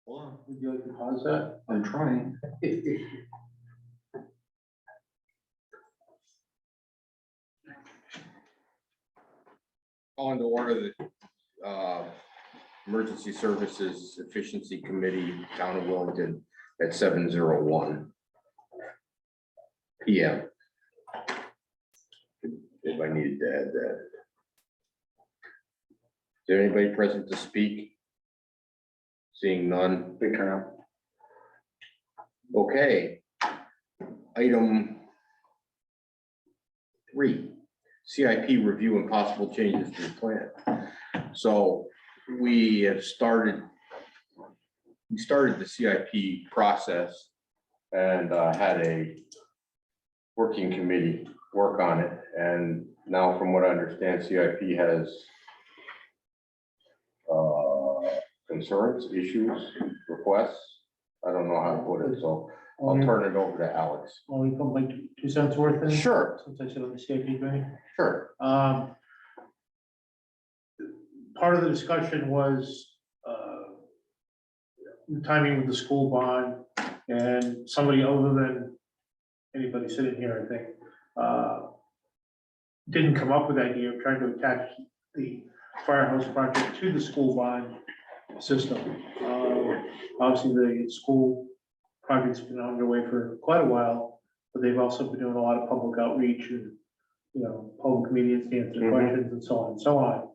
Hold on, would you like to pause that? I'm trying. On to order the Emergency Services Efficiency Committee, Town of Wilmington, at 7:01 PM. If I needed to add that. Is there anybody present to speak? Seeing none. Big turnout. Okay. Item 3, CIP review and possible changes to the plan. So we have started the CIP process and had a working committee work on it. And now from what I understand, CIP has concerns, issues, requests. I don't know how to put it, so I'll turn it over to Alex. Only put my 2 cents worth in. Sure, Since I sit on the CIP committee. sure. Part of the discussion was, the timing with the school bond, and somebody other than anybody sitting here, I think, didn't come up with the idea of trying to attach the firehouse project to the school bond system. Obviously, the school project's been underway for quite a while, but they've also been doing a lot of public outreach and, public meetings to answer questions and so on and so on.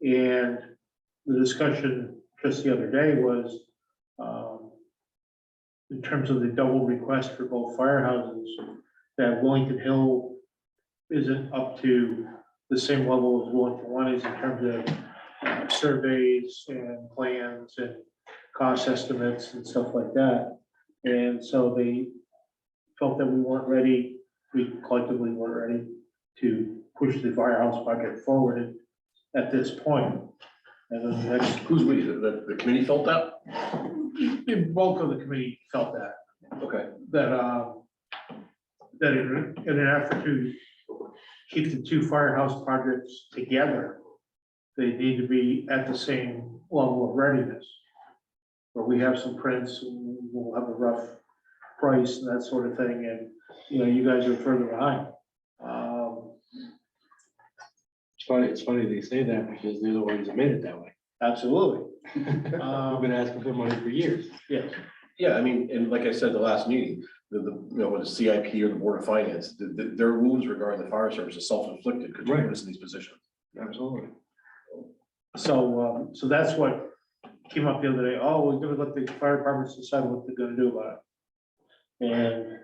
And the discussion just the other day was, in terms of the double request for both firehouses, that Wellington Hill isn't up to the same level as Wellington One is in terms of surveys and plans and cost estimates and stuff like that. And so they felt that we collectively weren't ready to push the firehouse project forward at this point. And then the next, Who's we, the committee felt that? the bulk of the committee felt that, Okay. that in an effort to keep the 2 firehouse projects together, they need to be at the same level of readiness. Where we have some prints, and we'll have a rough price and that sort of thing, and, you guys are further behind. It's funny they say that because they're the ones that made it that way. Absolutely. We've been asking for money for years. Yes, Yeah, I mean, and like I said, the last meeting, with the CIP or the Board of Finance, their wounds regarding the fire service is self-inflicted because Right. put us in these positions. Absolutely. so that's what came up the other day. Oh, we're gonna let the fire departments decide what they're gonna do about it.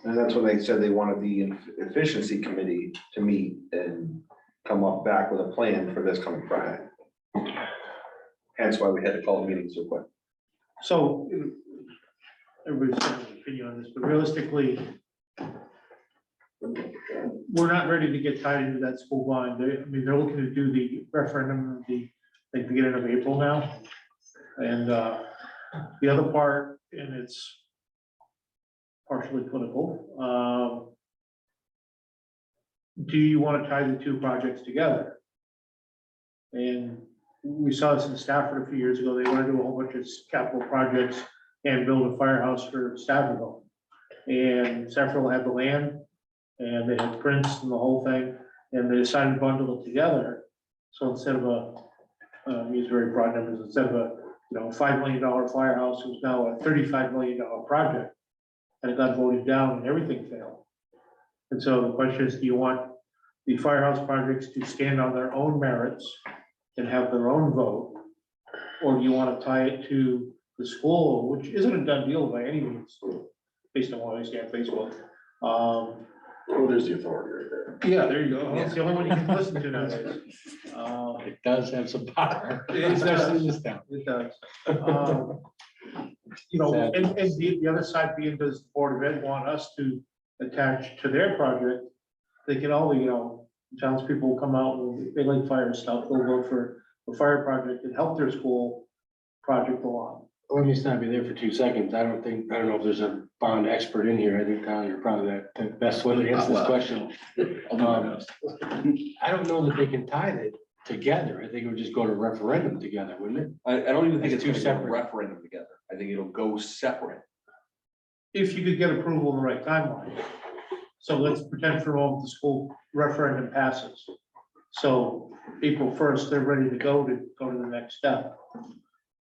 And that's when they said they wanted the efficiency committee to meet and come up back with a plan for this coming Friday. Hence why we had to call the meeting so quick. So, everybody's got an opinion on this, but realistically, we're not ready to get tied into that school bond. They're looking to do the referendum at the beginning of April now. And the other part, and it's partially political, do you want to tie the 2 projects together? And we saw this in Stafford a few years ago. They want to do a whole bunch of capital projects and build a firehouse for Staffordville. And Staffordville had the land and they had prints and the whole thing, and they decided to bundle it together. So instead of use very broad numbers, instead of a $5 million firehouse, it was now a $35 million project. And it got voted down and everything failed. And so the question is, do you want the firehouse projects to stand on their own merits and have their own vote? Or do you want to tie it to the school, which isn't a done deal by any means, based on what I see on Facebook? Well, there's the authority right there. Yeah, there you go. That's the only one you can listen to nowadays. It does have some power, It does. especially in this town. It does. And the other side being, does the Board of Ed want us to attach to their project? They can all, townspeople will come out and they like fire stuff, they'll vote for a fire project and help their school project along. Let me stop you there for 2 seconds. I don't know if there's a bond expert in here. I think Tyler, you're probably the best one to answer this question. I'll do my best. I don't know that they can tie it together. I think it would just go to referendum together, wouldn't it? I don't even think It's it's two gonna go separate. referendum together. I think it'll go separate. If you could get approval in the right timeline. So let's pretend for a moment the school referendum passes. So April 1st, they're ready to go to the next step.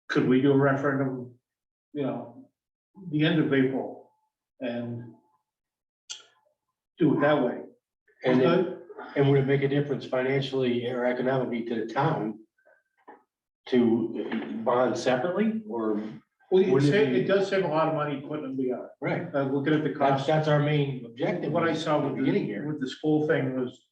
Could we do a referendum, the end of April and do it that way? And then, Good? and would it make a difference financially or economically to the town to bond separately or, Well, Wouldn't it be- it does save a lot of money putting them together. right? Looking at the cost. That's our main objective. What I saw in the with beginning here. with the school thing was,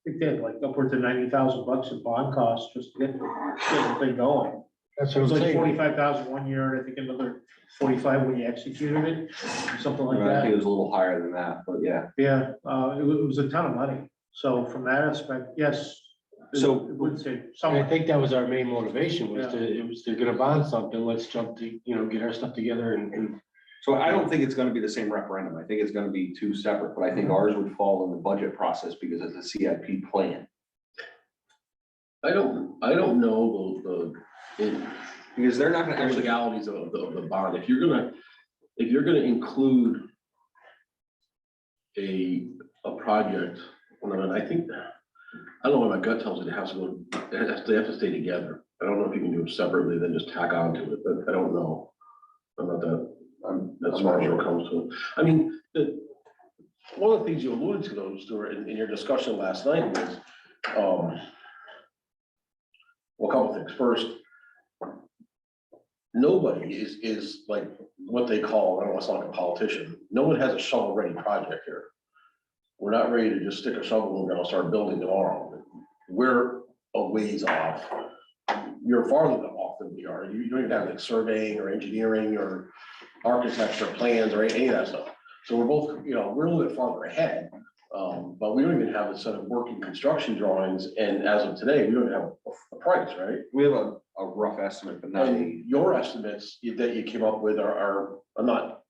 I think they had like upwards of $90,000 in bond costs just to get the thing going. That's It what was I'm like saying. 45,000 one year, and I think another 45 when you executed it, something like I think that. it was a little higher than that, but yeah. Yeah, it was a ton of money. So from that aspect, yes. So- It would save And I some. think that was our main motivation was Yeah. they're gonna bond something, let's jump to, get our stuff together and So I don't think it's gonna be the same referendum. I think it's gonna be two separate, but I think ours would fall in the budget process because it's a CIP plan. I don't know Because they're not the gonna actually, legalities of the bond. If you're gonna include a project, and I think, I don't know what my gut tells me, it has to go, they have to stay together. I don't know if you can do them separately, then just tack on to it, but I don't know. I'm not that, that's I'm far not as it sure. comes to it. I mean, one of the things you alluded to though, Stuart, in your discussion last night was, well, a couple things. First, nobody is like what they call, I don't want to sound like a politician, no one has a shovel-ready project here. We're not ready to just stick a shovel and we're gonna start building tomorrow. We're a ways off. You're farther off than we are. You don't even have like surveying or engineering or architecture plans or any of that stuff. So we're both, we're a little bit farther ahead. But we don't even have a set of working construction drawings, and as of today, we don't have a price, right? we have a rough estimate, but not a, And your estimates that you came up with are not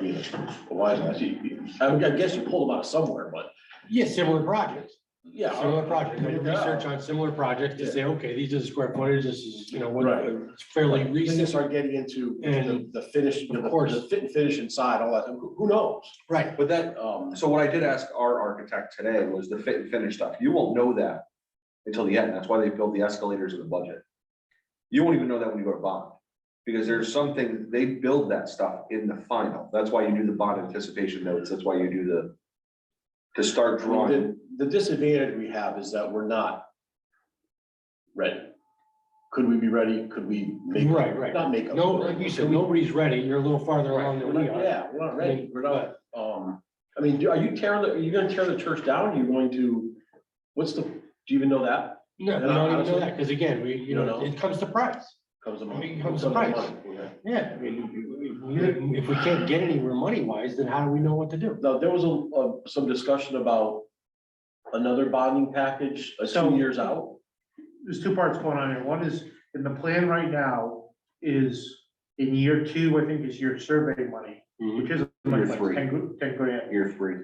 being wise, I guess you pulled them out of somewhere, but yeah, similar projects. yeah. Similar projects, I did research on similar projects to say, okay, these are the square footage, this is, what, Right. it's fairly Then you recent. start getting into And the finish, of course. the fit and finish inside, all that, who knows? Right, but that, Um, so what I did ask our architect today was the fit and finish stuff. You won't know that until the end. That's why they built the escalators in the budget. You won't even know that when you go to bond. Because there's something, they build that stuff in the final. That's why you do the bond anticipation notes. That's why you do to start drawing. The disadvantage we have is that we're not ready. Could we be ready? Could we make? Right. Not make. no, like you said, nobody's ready, you're a little farther along We're than we not, are. yeah, we're not ready. We're not, I mean, are you gonna tear the church down? Are you going to, do you even know that? No, we And don't even honestly- know that, because again, You don't know? it comes to price. Comes to I money. mean, comes to price. Yeah. Yeah, I mean, if we can't get anywhere money wise, then how do we know what to do? Now, there was some discussion about another bonding package, So- 2 years out. There's two parts going on here. One is, in the plan right now is in year 2, I think is your survey money, which is Year like 3. 10 grand. Year 3.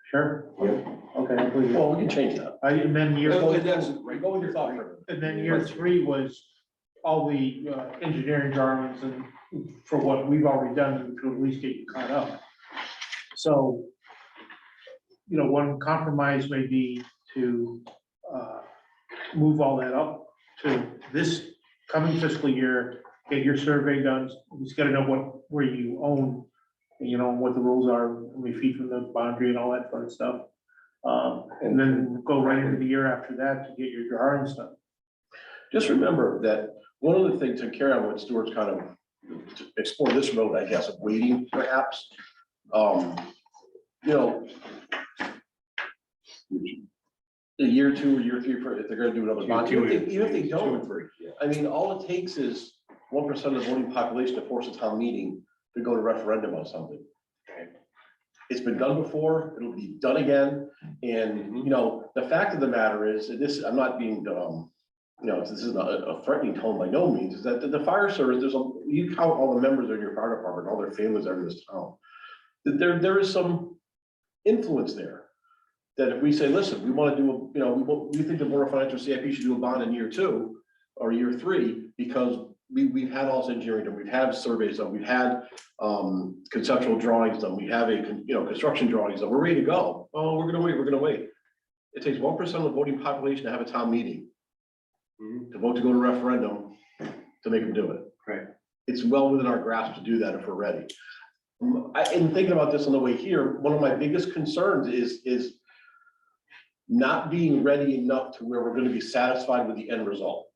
Sure? Okay, I believe you. Well, we can change that. And then year, Go and with your thought. Fred. then year 3 was all the engineering drawings and for what we've already done to at least get you caught up. So, one compromise may be to move all that up to this coming fiscal year, get your survey done. You just gotta know where you own, what the rules are, how many feet from the boundary and all that fun stuff. And then go right into the year after that to get your drawings done. Just remember that one of the things to carry on what Stuart's kind of to explore this road, I guess, of waiting perhaps. A year 2 or year 3, if they're gonna do another bond, even if they don't, 3. I mean, all it takes is 1% of the voting population to force a town meeting to go to referendum on something. It's been done before, it'll be done again, and, the fact of the matter is, and this, I'm not being, this is not a threatening tone by no means, is that the fire service, you count all the members of your fire department, all their families are in this town. That there is some influence there. that if we say, listen, we want to do, we think the Board of Financial CIP should do a bond in year 2 or year 3, because we've had all this engineering done, we've had surveys done, we've had conceptual drawings done, we have construction drawings done, we're ready to go. Oh, we're gonna wait. It takes 1% of the voting population to have a town meeting, to vote to go to referendum, to make them do it. Right. It's well within our grasp to do that if we're ready. In thinking about this on the way here, one of my biggest concerns is not being ready enough to where we're gonna be satisfied with the end result.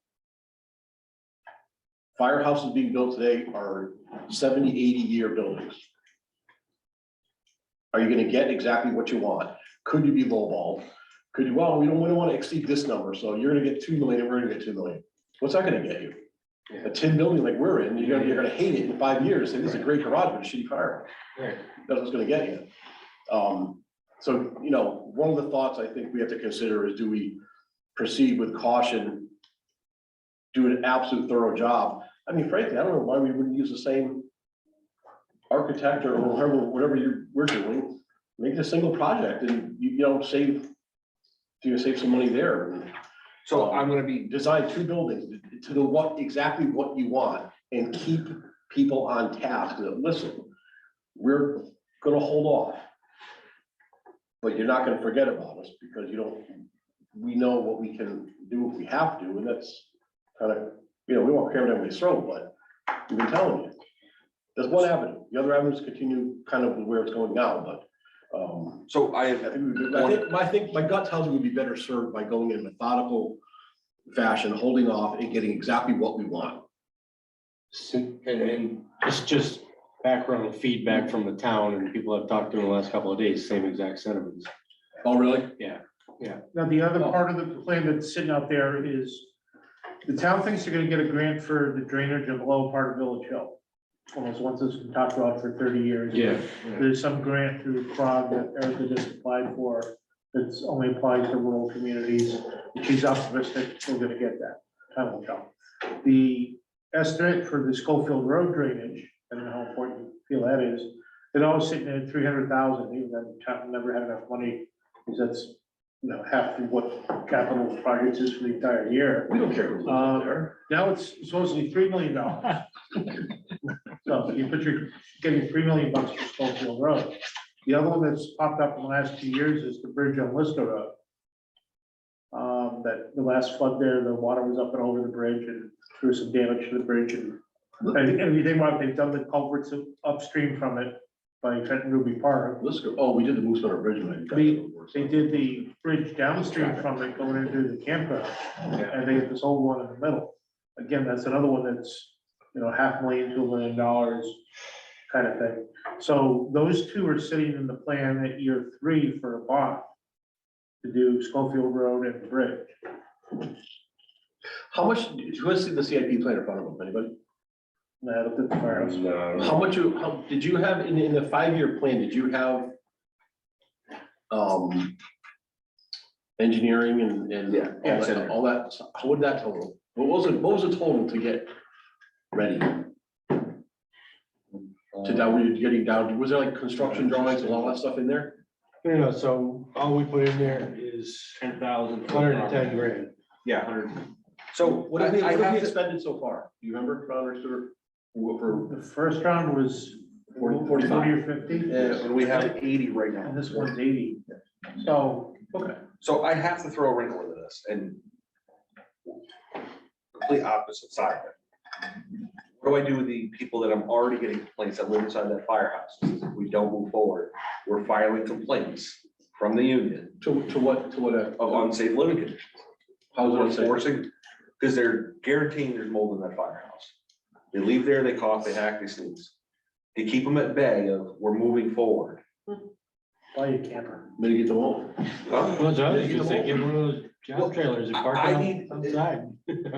Firehouses being built today are 70, 80-year buildings. Are you gonna get exactly what you want? Could you be lowballed? Could you, well, we don't want to exceed this number, so you're gonna get 2 million, and we're gonna get 2 million. What's that gonna get you? A tin building like we're in, you're gonna hate it in 5 years, say, this is a great garage, but a shitty fire. Right. That's what's gonna get you. So, one of the thoughts I think we have to consider is, do we proceed with caution? Do an absolute thorough job? I mean, frankly, I don't know why we wouldn't use the same architect or whatever we're doing. Make it a single project and save some money there. So I'm gonna be, Design 2 buildings to the exactly what you want and keep people on task. Listen, we're gonna hold off. But you're not gonna forget about us because we know what we can do if we have to, and that's kind of, we won't cram it down anybody's throat, but we've been telling you. There's one avenue. The other avenues continue kind of where it's going now, but so I I think my gut tells me we'd be better served by going in methodical fashion, holding off and getting exactly what we want. And just background feedback from the town and people I've talked to in the last couple of days, same exact sentiments. Oh, really? Now, the other part of the plan that's sitting out there is the town thinks they're gonna get a grant for the drainage of the low part of Village Hill. Almost once it's been talked about for 30 years. Yeah. There's some grant through CROG that Erica just applied for, that's only applied to rural communities. And she's optimistic we're gonna get that, time will tell. The estimate for the Schofield Road drainage, I don't know how important you feel that is, it always sitting at 300,000, even though the town never had enough money, because that's, half of what capital projects is for the entire year. We don't care who lives there. Now it's supposedly $3 million. So you're getting $3 million for Schofield Road. The other one that's popped up in the last 2 years is the bridge on Lister Road. That the last flood there, the water was up and over the bridge and threw some damage to the bridge and everything, what they've done, the culverts upstream from it by Trenton Ruby Park. Let's go. Oh, we did the Moose Runner Bridge. They did the bridge downstream from it going into the campground, and they get this old one in the middle. Again, that's another one that's, $500,000 to $1 million kind of thing. So those two are sitting in the plan at year 3 for a bond to do Schofield Road and the bridge. How much, do you want to see the CIP plan in front of them, anybody? And I looked at the firehouse. How much, did you have, in the 5-year plan, did you have engineering and Yeah. all that, what did that total? What was the total to get ready? To down, were you getting down, was there like construction drawings and all that stuff in there? So all we put in there is 10,000. 110 grand. yeah, 100. So What have we I have to, expended so far? Do you remember, Ron, or for The first round was 40, 40 45? or 50, and we have 80 right now. and this one's 80. So Okay. So I have to throw a wrinkle into this and complete opposite side of it. What do I do with the people that I'm already getting complaints that live inside that firehouse? If we don't move forward, we're filing complaints from the union To what, of unsafe living conditions. how's it We're unsafe? forcing, because they're guaranteeing there's mold in that firehouse. They leave there, they cough, they hack, they sneeze. To keep them at bay of, we're moving forward. buy a camper. Mitigate the mold. Huh? Well, so I was gonna say, give one of those Well, job trailers and park I it need- outside.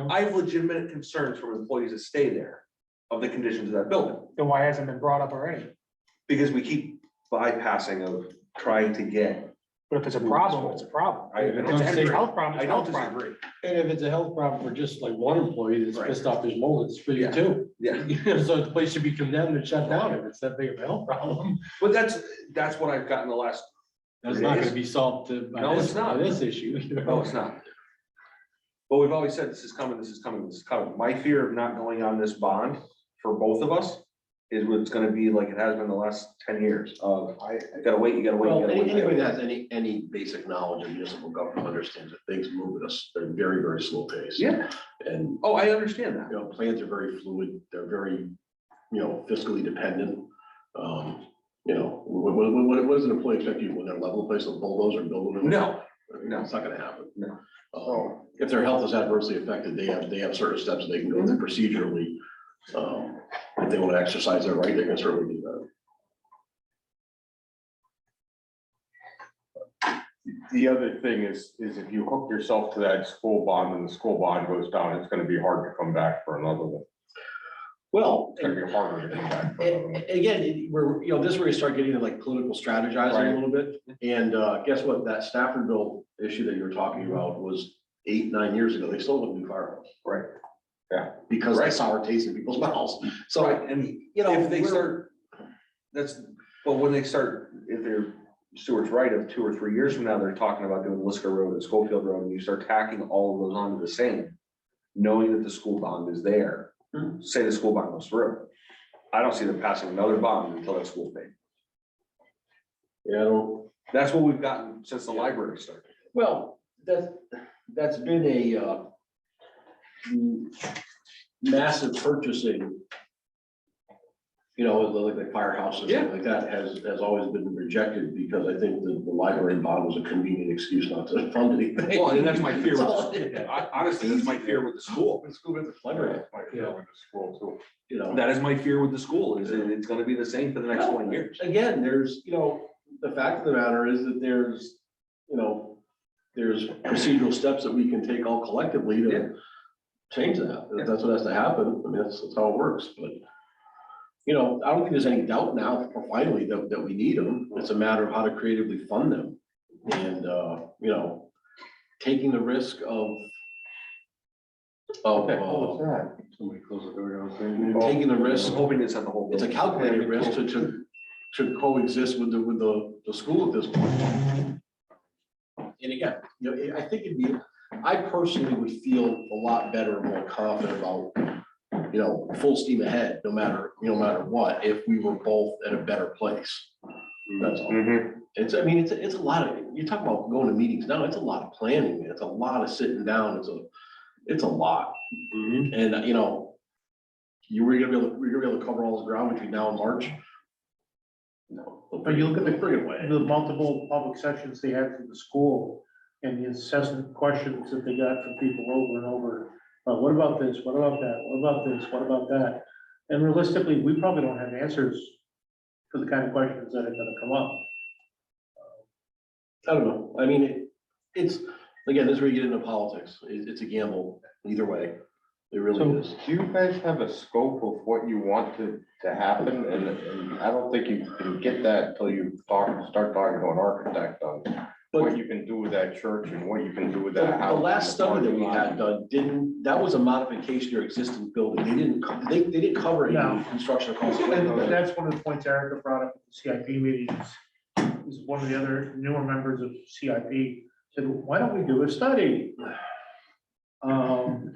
I have legitimate concerns from employees that stay there of the conditions of that building. Then why hasn't it been brought up already? Because we keep bypassing of trying to get. But if it's a problem, it's a problem. I If don't it's a disagree. health problem, I it's a don't health problem. disagree. And if it's a health problem for just like one employee that's Right. pissed off there's mold, it's for you Yeah. too. Yeah, So the place should be condemned and shut down if it's that big of a health problem. but that's what I've gotten the last That's not gonna be solved by No, this, it's not. by this issue. No, it's not. But we've always said, this is coming, this is coming, this is coming. My fear of not going on this bond for both of us is what it's gonna be like it has been the last 10 years of, you gotta wait, you gotta wait, you Well, gotta wait. you anybody gotta that has any basic knowledge of municipal government understands that things move at a very, very slow pace. wait. Yeah, And, oh, I understand that. plans are very fluid, they're very, fiscally dependent. What does an employee expect you when they're level place with bulldozer and build them? No, No, it's not gonna happen. No. If their health is adversely affected, they have certain steps they can go through procedurally. If they want to exercise their right, they can certainly do that. The other thing is if you hook yourself to that school bond and the school bond goes down, it's gonna be hard to come back for another one. Well, It's gonna be harder to come back for another one. again, this is where you start getting into like political strategizing Right. a little bit. And guess what? That Staffordville issue that you were talking about was 8-9 years ago. They still have a new firehouse. Right. Because they Right. sour taste in people's mouths. So, Right, and if they start, but when they start, if they're, Stuart's right, of 2 or 3 years from now, they're talking about doing Liska Road and Schofield Road, and you start tacking all of those onto the same, knowing that the school bond is there, say the school bond goes through. I don't see them passing another bond until that school's paid. yeah, I don't. That's what we've gotten since the library started. Well, that's been a massive purchasing. Like the firehouse or something like that has always been rejected because I think the library bond was a convenient excuse not to fund anything. Well, and that's my fear, That's all with- it is. honestly, that's my fear with the school. The school is a library, My fear with the school too. That is my fear with the school, is that it's gonna be the same for the next 20 years. Again, there's, the fact of the matter is that there's procedural steps that we can take all collectively Yeah. to change that. If that's what has to happen. I mean, that's how it works, but. I don't think there's any doubt now, finally, that we need them. It's a matter of how to creatively fund them. And, taking the risk of. that? Somebody close the door downstairs. Taking the risk, I'm hoping it's at the whole. it's a calculated risk to coexist with the school at this point. And again, I think I personally would feel a lot better and more confident about, full steam ahead, no matter what, if we were both at a better place. That's all. Mhm. It's a lot of, you talk about going to meetings now, it's a lot of planning, it's a lot of sitting down, it's a lot. And, we're gonna be able to cover all this ground between now and March? No. But you look at the- Bring it away. The multiple public sessions they had from the school and the incessant questions that they got from people over and over. What about this? What about that? What about this? What about that? And realistically, we probably don't have answers for the kind of questions that are gonna come up. I don't know. I mean, it's, again, this is where you get into politics. It's a gamble either way. It really So is. do you guys have a scope of what you want to happen? And I don't think you can get that until you start talking to an architect on what you can do with that church and what you can do with The that house. last study that we had done that was a modification to your existing building. They didn't cover any No. construction costs. And that's one of the points Erica brought up at the CIP meetings. Is one of the other newer members of CIP said, why don't we do a study? And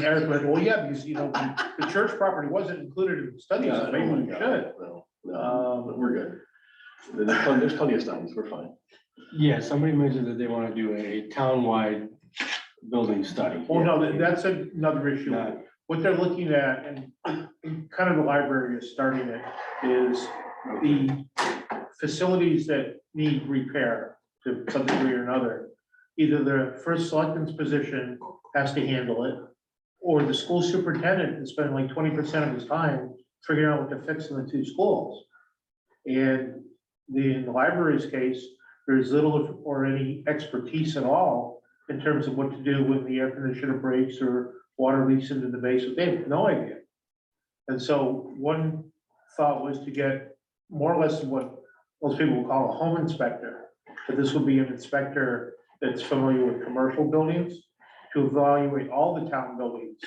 Eric went, well, yeah, because, the church property wasn't included in the study, so maybe we should. No, we're good. There's plenty of studies. We're fine. Yeah, somebody mentioned that they want to do a townwide building study. Well, no, that's another issue. Not- What they're looking at, and kind of the library is starting it, is the facilities that need repair to some degree or another. Either the first selectman's position has to handle it, or the school superintendent is spending like 20% of his time figuring out what to fix in the two schools. And in the library's case, there's little or any expertise at all in terms of what to do when the air conditioner breaks or water leaks into the basement. They have no idea. And so one thought was to get more or less what most people will call a home inspector. But this would be an inspector that's familiar with commercial buildings to evaluate all the town buildings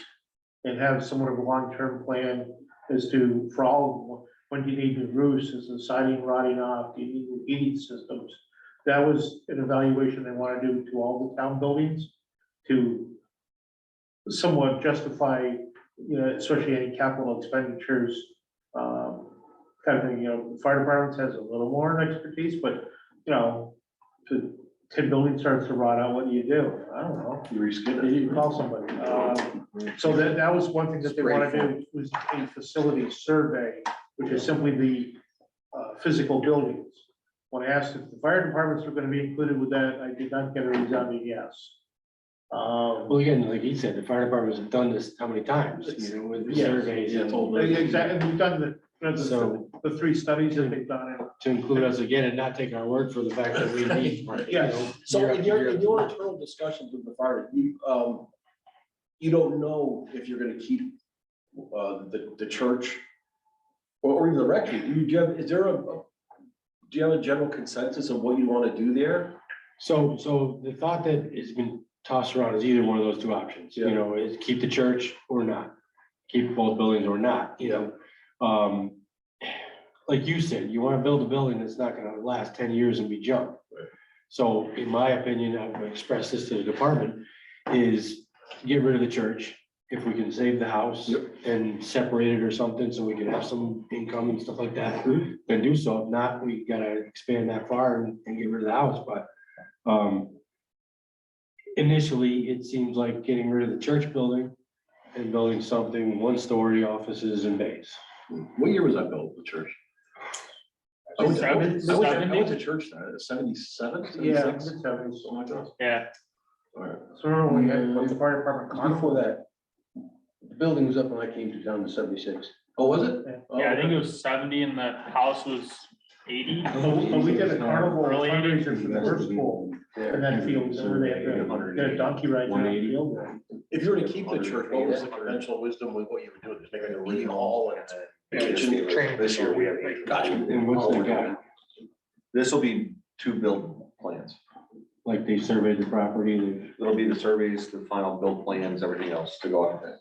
and have somewhat of a long-term plan as to, for all, when do you need new roofs, is the siding rotting off, do you need new heating systems? that was an evaluation they want to do to all the town buildings to somewhat justify, you know, especially any capital expenditures, kind of thing, you know, the fire department has a little more expertise, but, you know, to 10 building starts to rot out, what do? I don't know. You reskin it. You call somebody. So that was one thing that they want to do, was a facility survey, which is simply the physical buildings. When I asked if the fire departments were going to be included with that, I did not get a resounding yes. Well, again, like he said, the fire departments have done this how many times, you know, with the Yes. surveys Yeah, and it's all- Exactly, and we've done the, you know, So- the 3 studies that they've done. And to include us again and not take our word for the fact that we need. you Yes. know, So year in after your, year. in your internal discussions with the fire, you don't know if you're gonna keep, the church or even the rectory. Do you have, is there do you have a general consensus of what you wanna do there? So the thought that has been tossed around is either one of those 2 options, you Yeah. know, is keep the church or not. Keep both buildings or not, you know. Like you said, you wanna build a building that's not gonna last 10 years and be junk. Right. So in my opinion, I would express this to the department, is get rid of the church. If we can save the house and separate it or something, so we can have some income and stuff like that, then do so. If not, we gotta expand that far and get rid of the house, but initially, it seems like getting rid of the church building and building something 1-story offices and bays. What year was that built, the church? I went to- I went to church there, 77, Yeah, 76? mid-70s. Something like that. Yeah, All right. So remember when we had the fire department. Before that, the building was up when I came to town in 76. Oh, was it? yeah, I think it was 70 and the house was 80. But we did a carnival Early fundraiser for the first pool in that field, so they had a donkey ride down the field. If you were to keep the church, what was the conventional wisdom with what you would do? Just make like a meeting hall and kitchen? This year we have 8. Gotcha. And what's they got? This will be 2 build plans. Like they surveyed the property, they've It'll be the surveys, the final build plans, everything else to go out there.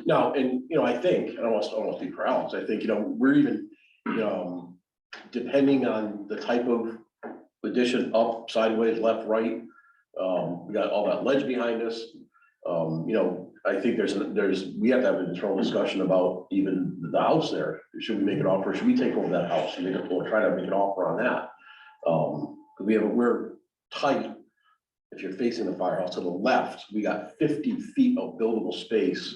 No, and, you know, I think, I don't want to be proud, I think, you know, we're even, depending on the type of addition, up, sideways, left, right, we got all that ledge behind us. You know, I think we have to have an internal discussion about even the house there. Should we make an offer? Should we take over that house and try to make an offer on that? We're tight. If you're facing the firehouse to the left, we got 50 feet of buildable space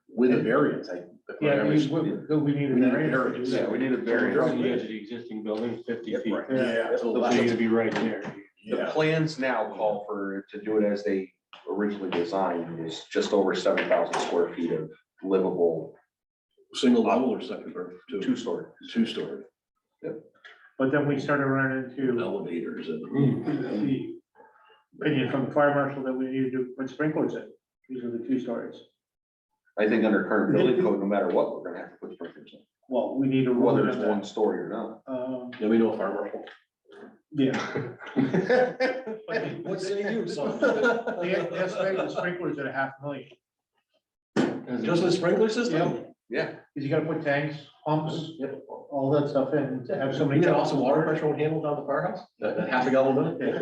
with a variance. Yeah, we need a We need a variance. variance. Yeah, we need a on variance. the edge of the existing building, 50 feet. Yeah. So you gotta be right there. The Yeah. plans now call for, to do it as they originally designed, is just over 7,000 square feet of livable Single level or second or two? 2-story. Two-story. But then we started running into Elevators and. the opinion from the fire marshal that we needed to put sprinklers in. These are the 2 stories. I think under current building code, no matter what, we're gonna have to put sprinklers in, Well, we need a rule whether in it's that. 1 story or not. Yeah, we know a fire marshal. Yeah. What say you, son? The estimated sprinklers at $500,000. Just the sprinkler system? Yeah, Cause you gotta put tanks, pumps, all that stuff in to have so You many. know, also water pressure would handle down the firehouse? That half a gallon a minute?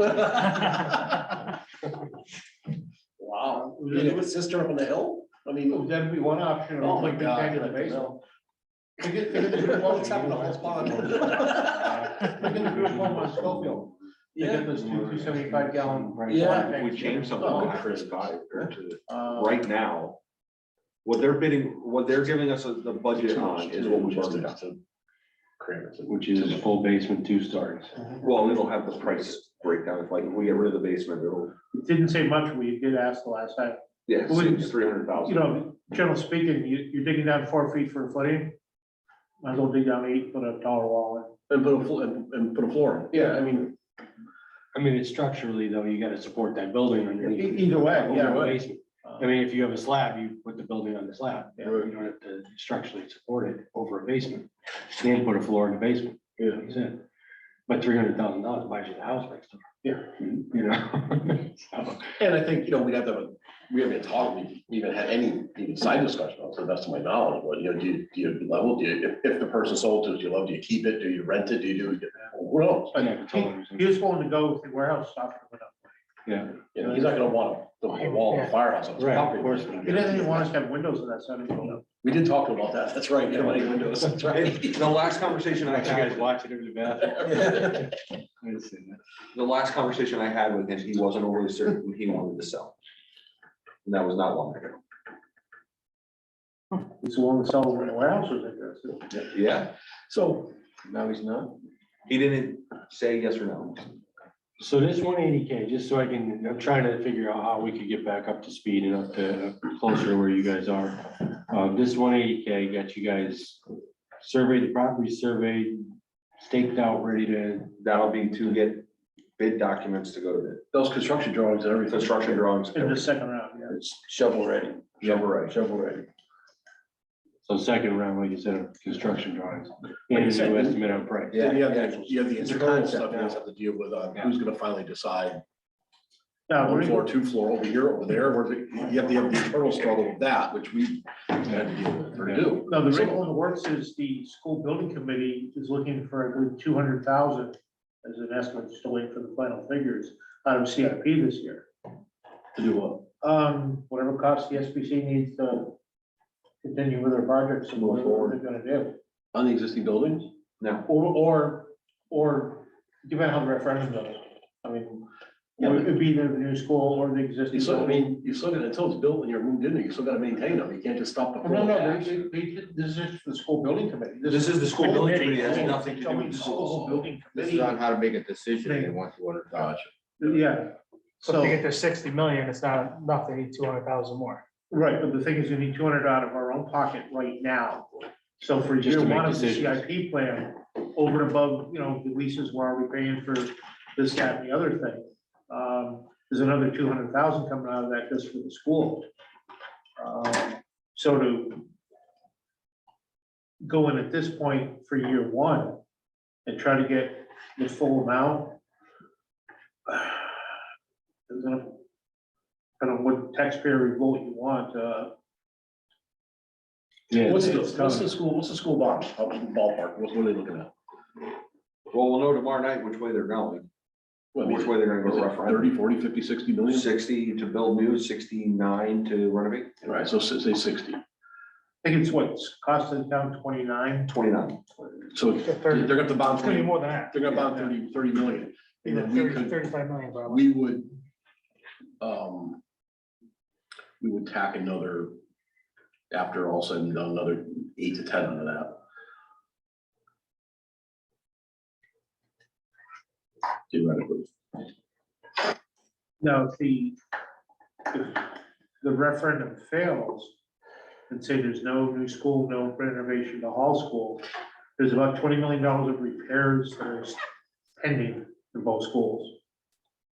Wow. You do a cistern up on the hill? I mean, That'd be one option. or oh my we could God. tank in the basement. We could do a quote. What's happened to Hall's Pond? We can do a quote on Schofield. They Yeah. get those 275 gallon. Yeah. if we change something Oh, on Chris Scott, to Uh, right now, what they're bidding, what they're giving us the budget on is what we budgeted. Which is full basement, 2 stories. Well, it'll have the price breakdown, if like, if we get rid of the basement, it'll, It didn't say much, we did ask the last time. yeah, Well, it's you 300,000. know, generally speaking, you're digging down 4 feet for footing. Might as well dig down 8, put a taller wall And put a floor in. Yeah, I mean, It's structurally though, you gotta support that building in. underneath. Either way, Over yeah. the basement. If you have a slab, you put the building on the slab. You don't have to structurally support it over a basement. Then put a floor in the basement. Yeah. Like I said. But $300,000 buys you the house next door. Yeah. You know? So, and I think, we haven't talked, we even had any even side discussion on, to the best of my knowledge, but, do you level, if the person sold to, do you keep it, do you rent it, do you do Who knows? He was willing to go with the warehouse stuff. Yeah, You know, he's not gonna want the whole wall of the firehouse. on his Right, of property. course. He doesn't even want us to have windows in that side of the building. We did talk about that. That's right. You don't want any windows. That's right. The last conversation I you guys had, watch it in the bathroom. I didn't see that. the last conversation I had with him, he wasn't overly certain he wanted to sell. And that was not long ago. He's willing to sell the warehouse was interested. Yeah, So, Now he's not. he didn't say yes or no. So this 180K, just so I can, I'm trying to figure out how we could get back up to speed and up to closer to where you guys are. This 180K got you guys surveyed the property, surveyed, staked out, ready to, That'll be to get bid documents to go to bid, those construction drawings and everything. construction drawings. In the second round, yeah. It's shovel ready. Shovel ready. so second round, like you said, of construction drawings. And a new estimate on price. Yeah, you have Yeah. the internal stuff you guys have to deal with, who's gonna finally decide, Now, one the floor, two floor, over here, over there, where you have the internal struggle with that, which we had to deal with, or do. no, the wrinkle in the works is the school building committee is looking for, I believe, 200,000 as an estimate, still waiting for the final figures out of CIP this year. To do what? Whatever cost the SBC needs to continue with their projects and move forward, they're gonna do. On the existing buildings? No, Or depending on how the referendum goes. I mean, Yeah, it could be the new school or the existing. You still, I building. mean, you still got, until it's built and you're moved in, there, you still gotta maintain them, you can't just stop the. No, flow. this is the school building committee. this is the school building committee, it has Oh, nothing to it's do only with the the school school. building This is committee. on how to make a decision, they want to order. Gotcha. Yeah, So so, if they get their 60 million, it's not enough, they need 200,000 more. right, but the thing is, you need 200 out of our own pocket right now. So for Just year to make one of the decisions. CIP plan, over and above, the leases, where are we paying for this, that, and the other thing? There's another 200,000 coming out of that just for the school. So to go in at this point for year one and try to get the full amount. Is gonna, kind of what taxpayer revolt you want, Yeah, What's it's the school bond, ballpark, what are they looking at? well, we'll know tomorrow night which way they're going, What, I mean, which way they're gonna is go it referendum. 30, 40, 50, 60 million? 60 to build new, 69 to renovate, Right, so say 60, I think it's what's costing the town 29. 29. so Yeah, they're 30. gonna bond It's gonna be 20, more than that. they're gonna bond 30 million. And then we 30, could, 35 million probably. we would tack another, after all said and done, another 8 to 10 under that. Theoretically. Now, if the referendum fails and say there's no new school, no renovation to hall school, there's about $20 million of repairs that are pending in both schools.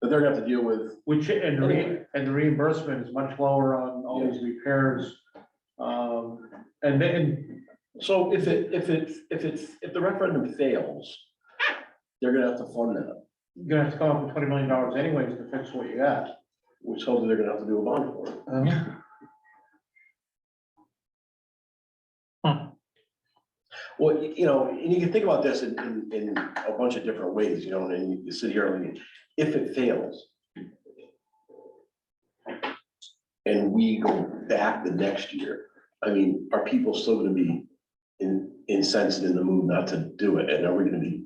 But they're gonna have to deal with, Which, and the reimbursement is much lower on all these repairs. And then, so if the referendum fails, they're gonna have to fund that, you're gonna have to come up with $20 million anyways to fix what you got. which tells you they're gonna have to do a bond for it. Well, you know, and you can think about this in a bunch of different ways, you know, and you sit here and if it fails. And we go back the next year, I mean, are people still gonna be incensed in the mood not to do it, and are we gonna be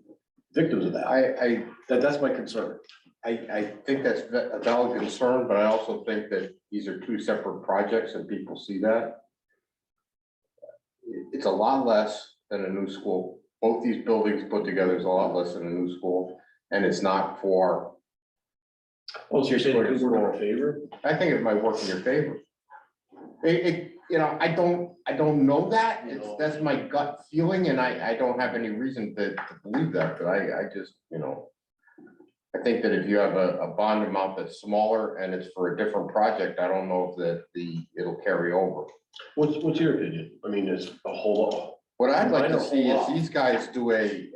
victims of that? That's my concern. I think that's a valid concern, but I also think that these are two separate projects and people see that. It's a lot less than a new school. Both these buildings put together is a lot less than a new school, and it's not for, Oh, so you're saying it could work in our favor? I think it might work in your favor. I don't know that, that's my gut feeling, and I don't have any reason to believe that, but I just, I think that if you have a bond amount that's smaller and it's for a different project, I don't know if it'll carry over. What's your opinion? I mean, it's a whole lot. What I'd like Mine to are see whole is lot. these guys do I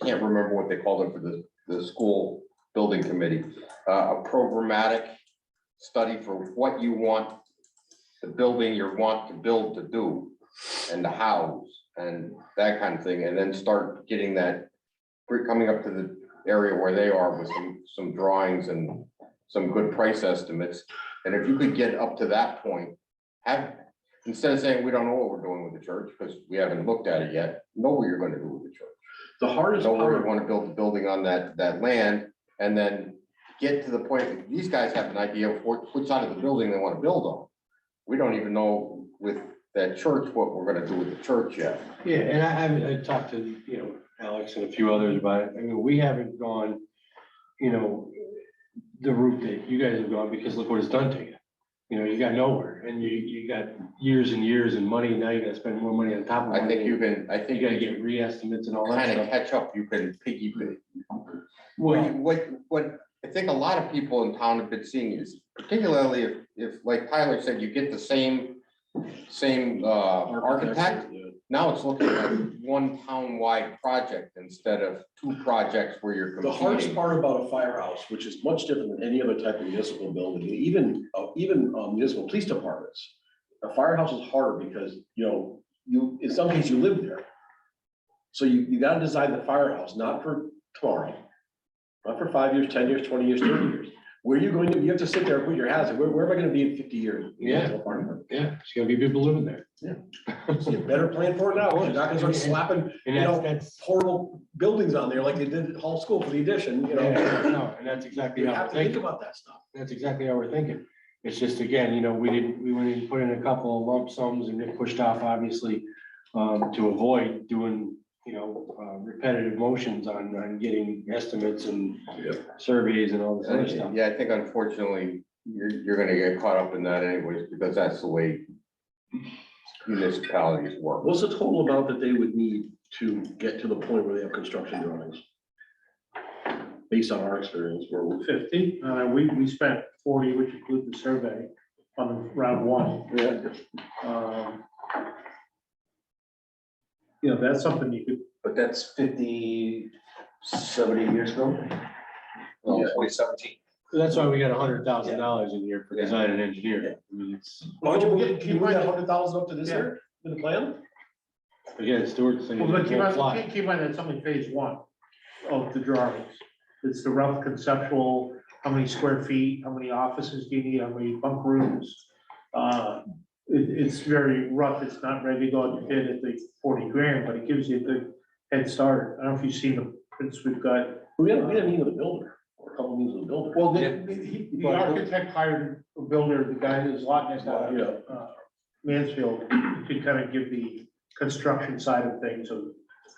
can't remember what they called it for the school building committee, a programmatic study for what you want the building you want to build to do and the house. and that kind of thing, and then start getting that, coming up to the area where they are with some drawings and some good price estimates. And if you could get up to that point, instead of saying, we don't know what we're doing with the church, because we haven't looked at it yet, know what you're gonna do with the church. The hardest Know where you part, wanna build the building on that land, and then get to the point that these guys have an idea of what side of the building they wanna build on. We don't even know with that church what we're gonna do with the church yet. Yeah, and I talked to, Alex and a few others about it. I mean, we haven't gone, the route that you guys have gone, because look what it's done to you. You got nowhere, and you got years and years and money, now you gotta spend more money on top of it. I think you can, I think You gotta you get re-estimates and all that kind of stuff. catch up, you can piggy. Well, What I think a lot of people in town have been seeing is, particularly if, like Tyler said, you get the same architect. yeah. Now it's looking like one town-wide project instead of two projects where you're The hardest competing. part about a firehouse, which is much different than any other type of municipal building, even municipal police departments. A firehouse is harder because, in some cases you live there. So you gotta design the firehouse, not for tomorrow, not for 5 years, 10 years, 20 years, 30 years. Where are you going to, you have to sit there and put your hat and say, where am I gonna be in 50 years? Yeah. There's gonna be people living there. So you better plan for it now, 'cause you're not gonna start slapping And You know, that's, horrible buildings on there like they did at Hall School for the addition, yeah, no, and that's exactly You how have we're to think thinking. about that stuff. That's exactly how we're thinking. It's just, again, we went in, put in a couple of lump sums and it pushed off, obviously, to avoid doing, repetitive motions on getting estimates and surveys and all this other stuff. Yeah, I think unfortunately, you're gonna get caught up in that anyways, because that's the way municipalities work. What's the total amount that they would need to get to the point where they have construction drawings? Based on our experience, where we 50, we spent 40, which include the survey on the round one. That's something you could, But that's 50, 70 years ago. Well, 2017. That's why we got $100,000 in here for design and engineering. I mean, it's, Can you move that that 100,000 up to this Yeah. year in the plan? again, Stuart's saying well, but it can't fly. keep in mind that's only phase one of the drawings. It's the rough conceptual, how many square feet, how many offices do you need, how many bunk rooms? It's very rough, it's not ready to go out to bid at the 40 grand, but it gives you a good head start. I don't know if you've seen the prints we've got. We had a meeting with the builder, or a couple of meetings with the builder. Well, the architect hired a builder, the guy who's lot next to Mansfield, to kind of give the construction side of things of.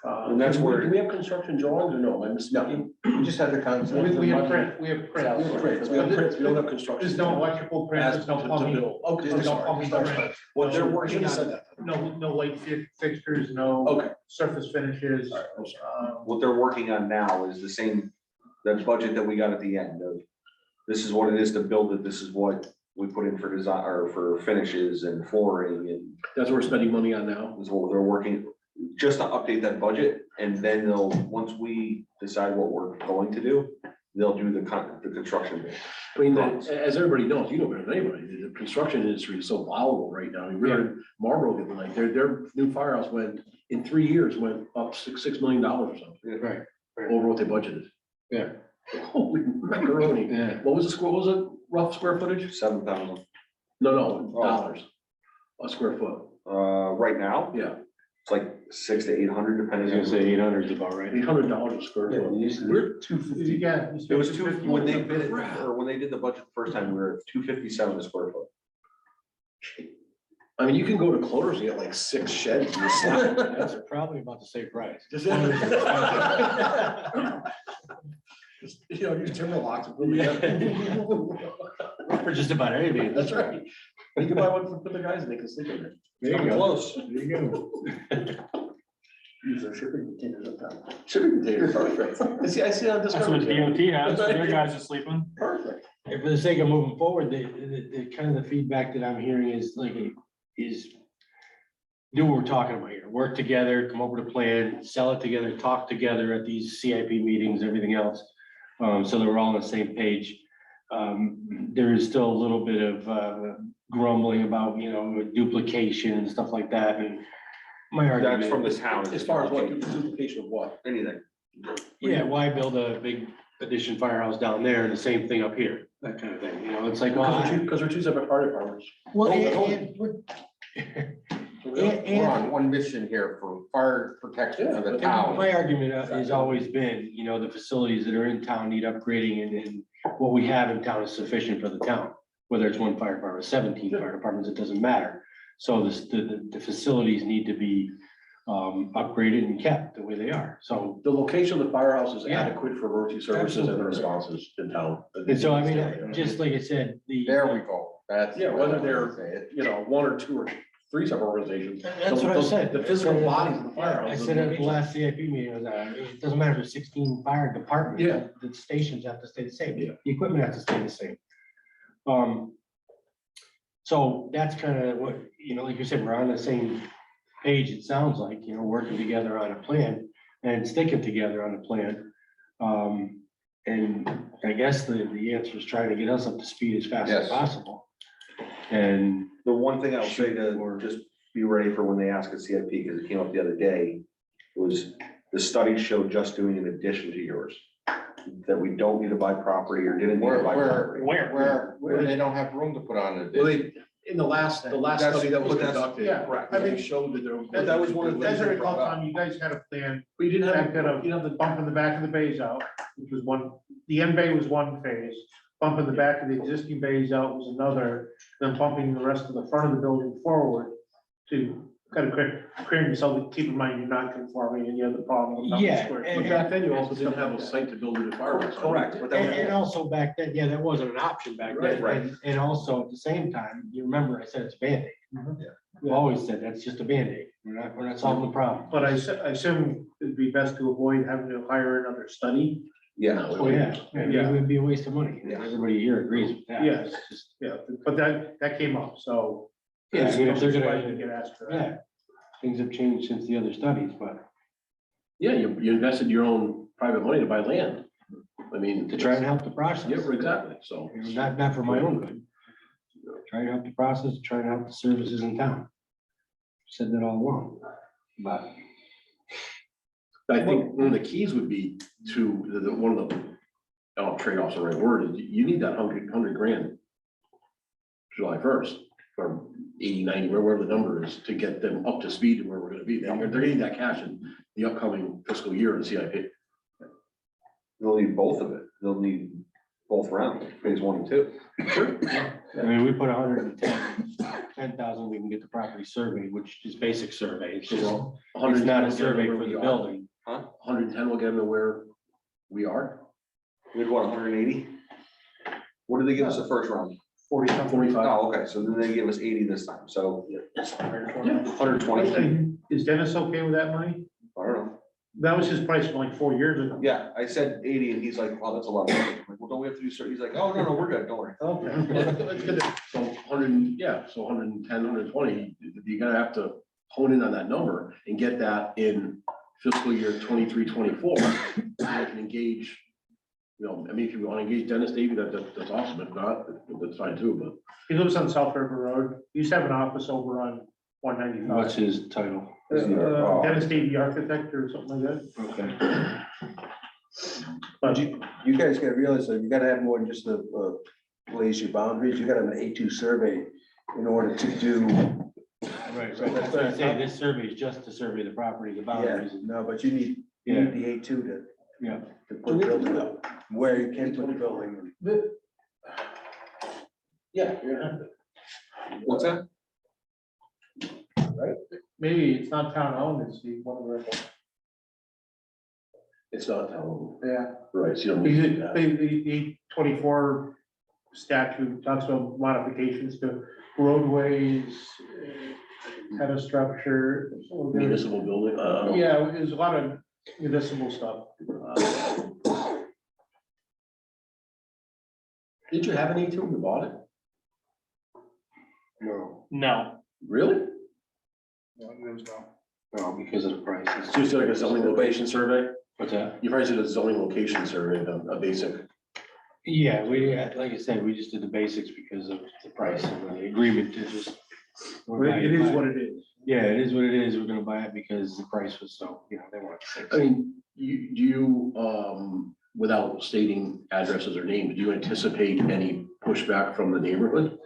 And that's Do where, we have construction drawings or no? I'm missing. we just had the concept. We have print, we have print. Prints, we have prints, we don't have construction. There's no electrical print, there's no plumbing. Okay, There's no sorry. plumbing print. What they're No, working Should've said on, that. No light fixtures, no Okay. surface finishes. All right, I'm sorry. what they're working on now is the same, the budget that we got at the end of. This is what it is to build it, this is what we put in for design, or for finishes and flooring, and That's what we're spending money on now. this is what they're working, just to update that budget, and then they'll, once we decide what we're going to do, they'll do the construction bit. I mean, as everybody knows, you know better than anybody, the construction industry is so volatile right now. I mean, we're in Marlboro, like, their new firehouse in 3 years, went up $6 million or something. Right. Over what they budgeted. Yeah. Holy macaroni. Yeah. What was the square, what was it, rough square footage? 7,000, No, Oh. dollars. A square foot, right now, yeah, it's like 600 to 800, I was depending gonna on. say 800 is about right. $800 a square foot. We're 250. Yeah. It was 250, when they bid it, or when they did the budget the first time, we were at 257 a square foot. I mean, you can go to Clover's and get like 6 sheds. and you slap it. That's probably about the same price. Just, use timber locks. and put them together. For just about anything. That's right. You can buy one for the guys and they can sleep in it. There you go. Close. There you go. Use their shipping containers uptown. Shipping containers, perfect. I see on That's what Discovery. DOT has, their guys are sleeping. Perfect. And for the sake of moving forward, the kind of the feedback that I'm hearing is do what we're talking about here, work together, come up with a plan, sell it together, talk together at these CIP meetings, everything else. So that we're all on the same page. There is still a little bit of grumbling about, duplication and stuff like that. And My argument. That's from the town. As far as what, duplication of what? Anything. Yeah, why build a big addition firehouse down there and the same thing up here, that kind of thing, you know, it's like, well. Because they're two separate fire departments. Well, We're on one mission here for fire protection for the town. my argument has always been, you know, the facilities that are in town need upgrading and what we have in town is sufficient for the town. Whether it's one fire department, 17 fire departments, it doesn't matter. So the facilities need to be upgraded and kept the way they are, so. The location of the firehouse is Yeah. adequate for emergency services and the responses in town. And so, I mean, just like I said, There we go. That's. Yeah, whether they're, you know, one or two or three separate organizations. That's what I said. The physical bodies of the firehouse. I said at the last CIP meeting, it doesn't matter if there's 16 fire departments. Yeah. The stations have to stay the same. Yeah. The equipment has to stay the same. So that's kind of what, you know, like you said, we're on the same page, it sounds like, you know, working together on a plan and sticking together on a plan. And I guess the answer is trying to get us up to speed as fast as Yes. possible. And The one thing I'll say to just be ready for when they ask at CIP, because it came up the other day, was the study showed just doing an addition to yours. That we don't need to buy property or didn't need to buy property. Where they don't have room to put on it. Well, they, in the last That's- study that was but that's- conducted, yeah, correct. I think showed that there. That was one of the As I things. recall, Tom, you guys had a plan, We didn't back have, then, you know, the bump in the back of the bays out, which was one, the end bay was one phase. Bump in the back of the existing bays out was another, then bumping the rest of the front of the building forward to kind of creating yourself, to keep in mind you're not conforming and you have the problem. with Yeah, square and- but back then you also didn't have a site to build a new firehouse. Correct, but that was. And also back then, yeah, that wasn't an option back then. Right. And also at the same time, you remember I said it's a Band-Aid. Mhm. We always said that's just a Band-Aid. We're not solving the problem. But I assume it'd be best to avoid having to hire another study. Yeah. Oh, yeah, it would be a waste of money. Yeah. Everybody here agrees with that. Yes. It's just- Yeah, but that came up, so. Yeah, I mean, if they're Surprised gonna, to get asked for that. yeah, things have changed since the other studies, but Yeah, you invested your own private money to buy land. I mean. to try and help the process. Yeah, exactly, so. You know, not for my own good. Try to help the process, try to help the services in town. Said that all along, but. I think one of the keys would be to, one of the, I don't know, trade-offs the right word, is you need that 100 grand. July 1st, or 80, 90, wherever the number is, to get them up to speed to where we're gonna be. They're getting that cash in the upcoming fiscal year in CIP. They'll need both of it. They'll need both rounds, phase 1 and 2. Sure. I mean, we put 10,000, we can get the property surveyed, which is basic survey. It's just, it's not a survey for the building. 110 will get them to where we are. We had what, 180? What did they give us the first round? 45. Oh, okay, so then they gave us 80 this time, so Yeah. 120. Is Dennis okay with that money? I don't know. That was his price from like 4 years ago. Yeah, I said 80 and he's like, oh, that's a lot. I'm like, well, don't we have to do certain? He's like, oh, no, we're good, don't worry. Okay. So 100, yeah, so 110, 120, you're gonna have to hone in on that number and get that in fiscal year 23, 24. So you can engage, you know, I mean, if you want to engage Dennis Davey, that's awesome. If not, that's fine too, but. He lives on South River Road. He used to have an office over on What's 195. his title? Dennis Davey Architect or something like that. Okay. But You guys gotta realize that you gotta have more than just the blaze your boundaries, you gotta have an A2 survey in order to do. Right, that's what I say, this survey is just to survey the property, the Yeah, boundaries. no, but you need the A2 to. Yeah. To put building up, where you can put the building. Yeah. What's that? maybe it's not town owned, it's the one of the. It's not town, Yeah. right, so you don't need The, that. the 24 statute talks about modifications to roadways, kind of structure. Municipal building, Yeah, there's a lot of municipal stuff. Did you have an A2 when you bought it? No, No, Really? no, because of the price. It's just like a zoning location survey? What's that? You probably did a zoning location survey, a basic. Yeah, like I said, we just did the basics because of the price and the agreement to just. It is what it is. Yeah, it is what it is. We're gonna buy it because the price was so, they want six. I mean, you, without stating addresses or names, do you anticipate any pushback from the neighborhood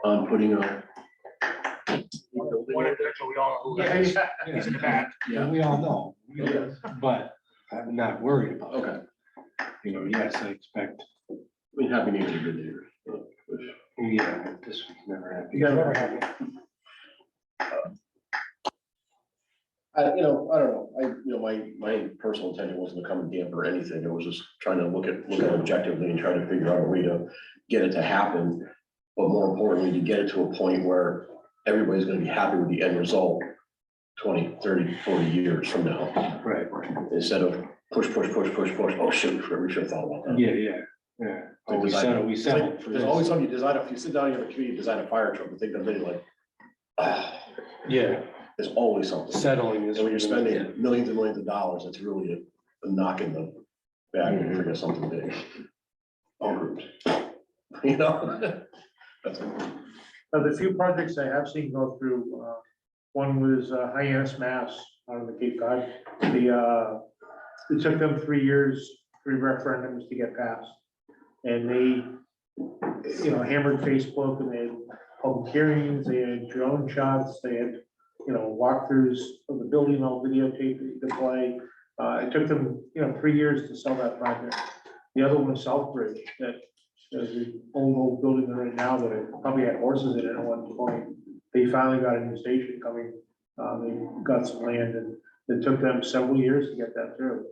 on putting a? One individual, we all know who that is. He's in the back. Yeah, We all know, but I'm not worried about it. okay. Yes, I expect, I mean, happy neighbors are good neighbors. yeah, this was never happened. You gotta Never have happened. I don't know, my personal intention wasn't to come and damper anything, it was just trying to look at it objectively and try to figure out a way to get it to happen. But more importantly, to get it to a point where everybody's gonna be happy with the end result 20, 30, 40 years from now, Right, instead of push, oh shit, we should have thought about that. yeah. Oh, we settled It's like, for there's this. always something you design, if you sit down in your community, design a fire truck, and think of it like, Yeah, there's always something. settling is. And when you're spending millions and millions of dollars, it's really a knock in the back when you forget something big. All groups. That's The few projects I have seen go through, one was Hyannis, Mass, out of the Cape Cod. It took them 3 years, 3 referendums to get passed. And they, hammered Facebook, and they had public hearings, they had drone shots, they had, walkthroughs of the building, all videotape that you could play. It took them, 3 years to sell that project. The other one was Southbridge, that there's the old building there right now that probably had horses in it at one point. They finally got a new station coming. They got some land, and it took them several years to get that through.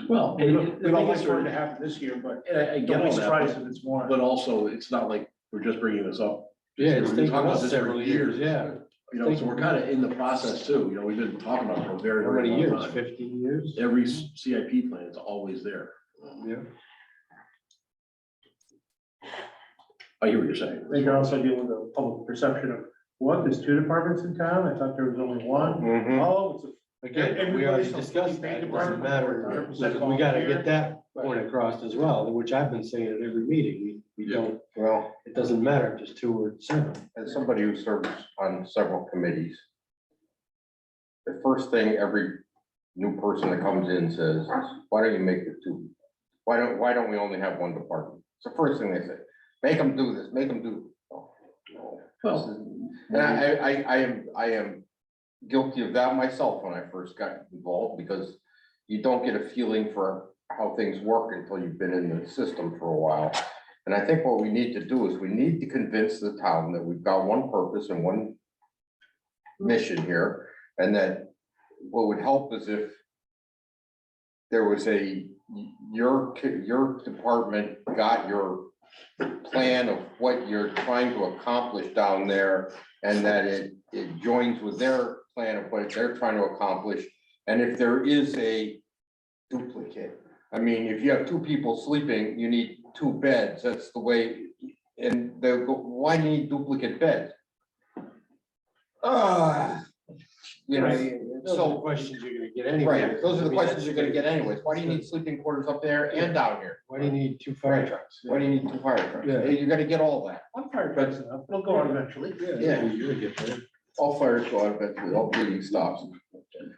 Well, We don't like for it to happen this year, but I get don't all be surprised that, if it's more. but also, it's not like we're just bringing this up. Yeah, it's We've been taken talking about us this for several years, yeah. So we're kind of in the process too, we've been talking about it for a very, How very many long years? time. 15 years? Every CIP plan is always there. Yeah. I hear what you're saying. They can also deal with the public perception of, what, there's 2 departments in town? I thought there was only one. Mhm. Oh, it's a Again, we already discussed that, it doesn't matter, we gotta get that point across as well, which I've been saying at every meeting, we don't, Well, it doesn't matter, just 2 or 7. as somebody who serves on several committees, the first thing every new person that comes in says, why don't you make it 2? Why don't we only have 1 department? It's the first thing they say. Make them do this, make them do. Oh, no. Well, And I am guilty of that myself when I first got involved, because you don't get a feeling for how things work until you've been in the system for a while. And I think what we need to do is we need to convince the town that we've got one purpose and one mission here, and that what would help is if there was your department got your plan of what you're trying to accomplish down there, and that it joins with their plan of what they're trying to accomplish. And if there is a duplicate, I mean, if you have 2 people sleeping, you need 2 beds, that's the way, and they'll go, why do you need duplicate beds? You know, Those are the so, questions you're gonna get anyway. right, those are the questions you're gonna get anyways. Why do you need sleeping quarters up there and down here? Why do you need 2 fire trucks? Why do you need 2 fire trucks? Yeah. You gotta get all that. One fire truck's enough, it'll go on eventually. Yeah. You're gonna get there. All fires go out eventually, all bleeding stops.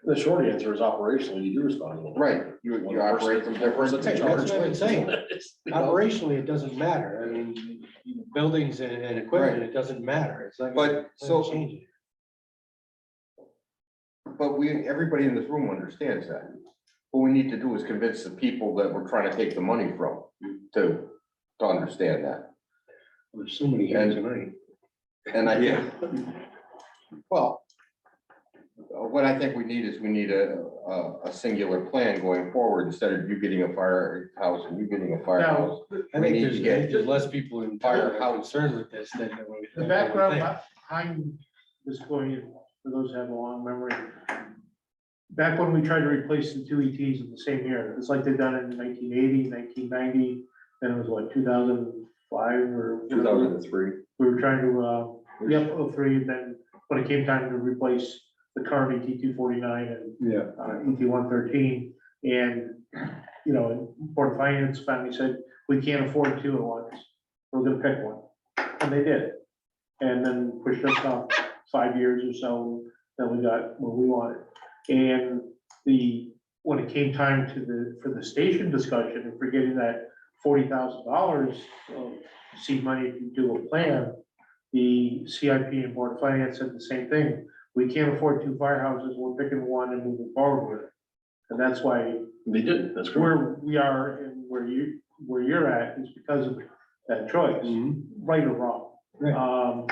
the short answer is operationally, you do respond. to them. Right, you operate from different. One person takes That's charge. what I'm saying. You know? Operationally, it doesn't matter, I mean, buildings and equipment, it doesn't matter, it's not. gonna- But so, Change it. but everybody in this room understands that. What we need to do is convince the people that we're trying to take the money from to understand that. There's so many here And- tonight. And I think, well, what I think we need is we need a singular plan going forward, instead of you getting a firehouse and you getting a firehouse. I We think need there's, to get- there's less people in town that are Firehouse. concerned with this than. The background behind this, going, for those who have a long memory. Back when we tried to replace the 2 ETs in the same year, it's like they've done it in 1980, 1990, then it was what, 2005 or? whatever. 2003. We were trying to, yep, 03, and then when it came time to replace the current ET 249 and Yeah. ET 113, and, Board of Finance finally said, we can't afford 2 at once, we're gonna pick one, and they did. And then pushed us off 5 years or so, then we got what we wanted. And when it came time for the station discussion, and forgetting that $40,000 of seed money to do a plan, the CIP and Board of Finance said the same thing. We can't afford 2 firehouses, we're picking one and moving forward with it. And that's why They did, that's correct. where we are and where you're at is because of that choice, right or wrong. Right.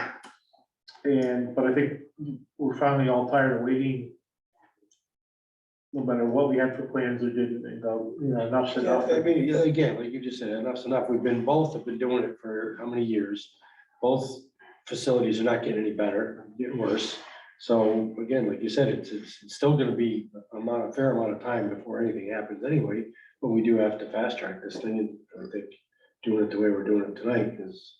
But I think we're finally all tired of waiting. No matter what we had for plans, we didn't, and go, enough's enough. I mean, yeah, again, like you just said, enough's enough. Both have been doing it for how many years? Both facilities are not getting any better, getting worse. So again, like you said, it's still gonna be a fair amount of time before anything happens anyway. But we do have to fast track this thing, and I think doing it the way we're doing it tonight is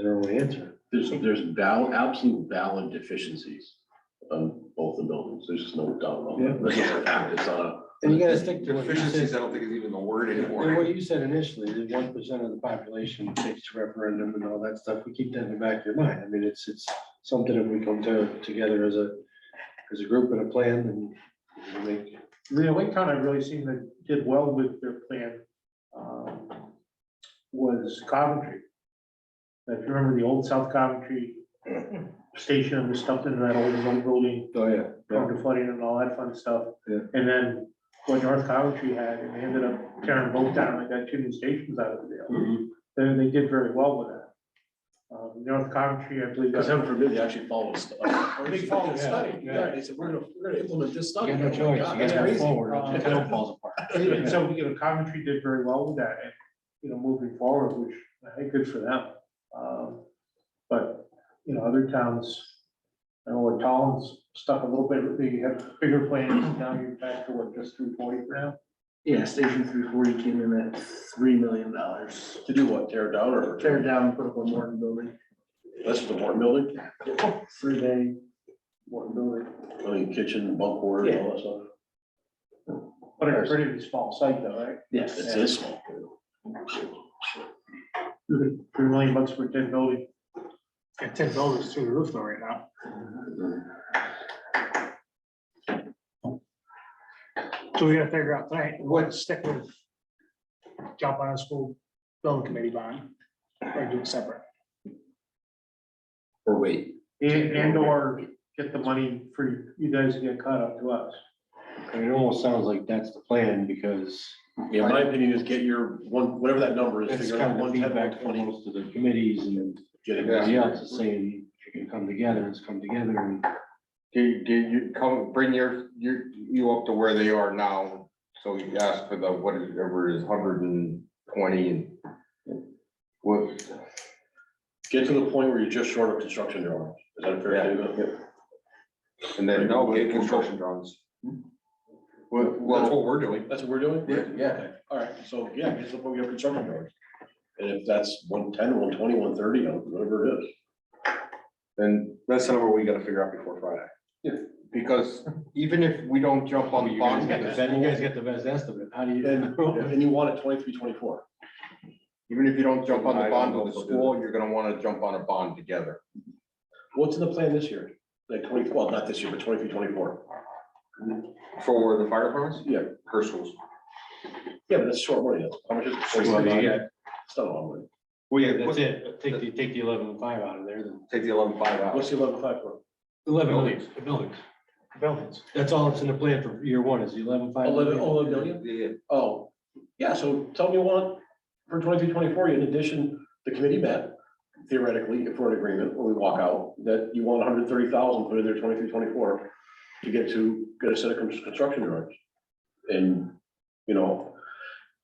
our only answer. There's absolute valid deficiencies on both the buildings. There's just no doubt about Yeah. that. That's just a fact. It's not a. And you gotta stick to what you Deficiencies, I said. don't think is even the word And anymore. what you said initially, that 1% of the population takes to referendum and all that stuff, we keep that in the back of your mind. I mean, it's something that we come together as a group and a plan and we make. The only town I really seen that did well with their plan was Coventry. If you remember the old South Coventry station was stuffed into that old building, Oh, yeah. prone to flooding and all that fun stuff. Yeah. And then what North Coventry had, and they ended up tearing both down, and got 2 new stations out of the deal. They did very well with that. North Coventry, I believe. Because heaven forbid they actually follow. They follow, study. yeah. Yeah, they said, we're gonna implement this You study. got no Oh my choice, God, you that's gotta move crazy. forward, or the town falls apart. And so, Coventry did very well with that, and, moving forward, which I think good for them. But, other towns, I know where Towns stuck a little bit, they have bigger plans, now you're back to what, just 340 for now? Yeah, Station 340 came in at $3 million. To do what, tear it down or? Tear it down, put up a Morton building, That's the Morton building, 3-day Morton building. I mean, kitchen, bunk quarters, and all that stuff. But it's a pretty small site though, right? Yes. It's this small. $3 million for 10 building. Got 10 buildings through the roof though right now. So we gotta figure out tonight, what stick with jump on a school building committee bond or do it separate. Or wait. And or get the money for you guys to get caught up to us. And it almost sounds like that's the plan, because Yeah, my opinion is get your whatever that number is, it's figure out kind of 110, feedback from 120. most of the committees and Get it. everybody else is saying, if you can come together, let's come together and. Do you bring you up to where they are now? So you ask for the, whatever is 120 and what? Get to the point where you're just short of construction drawings. Is that a fair statement? And then, no, Get get construction drawings. well, that's what we're doing. That's what we're doing? Yeah. Okay, all right, so yeah, get to the point where you have construction drawings. And if that's 110, 120, 130, whatever it is. Then, That's the number we gotta figure out before Friday. because even if we don't jump on the You guys bond, get the best estimate, how do you? And you want it 23, 24. even if you don't jump on the I don't bond know with if the they'll do school, you're gonna wanna jump on a bond together. What's in the plan this year? Like 20, well, not this year, but 23, 24. For the fire departments? Yeah. Per schools. Yeah, but that's short money. How much is it? Well, yeah. It's not a lot of money. Well, yeah, That's it, take the 11.5 out of there, then take the 11.5 out. What's the 11.5 for? 11 Buildings. the buildings. Buildings. That's all that's in the plan for year one is the 11.5. 11 million? Yeah, Oh, yeah, so tell me you want for 23, 24, in addition, the committee met theoretically, if we're in agreement, when we walk out, that you want 130,000 put in there 23, 24 to get a set of construction drawings. And,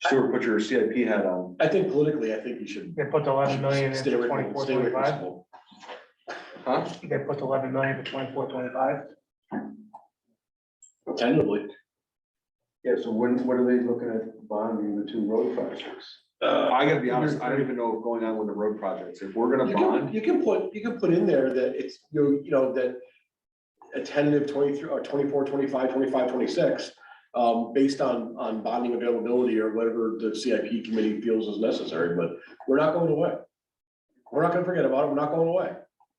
Stuart, put your CIP hat on. I think politically, I think you should. They put the 11 million Stay into away from- 24, stay away from 25. school. Huh? They put the 11 million to 24, 25. Tentatively. Yeah, so when, what are they looking at bonding the 2 road projects? I gotta be honest, I don't even know what's going on with the road projects. If we're gonna bond, You can put in there that it's, that a tentative 23 or 24, 25, 25, 26, based on bonding availability or whatever the CIP committee feels is necessary, but we're not going away. We're not gonna forget about it, we're not going away.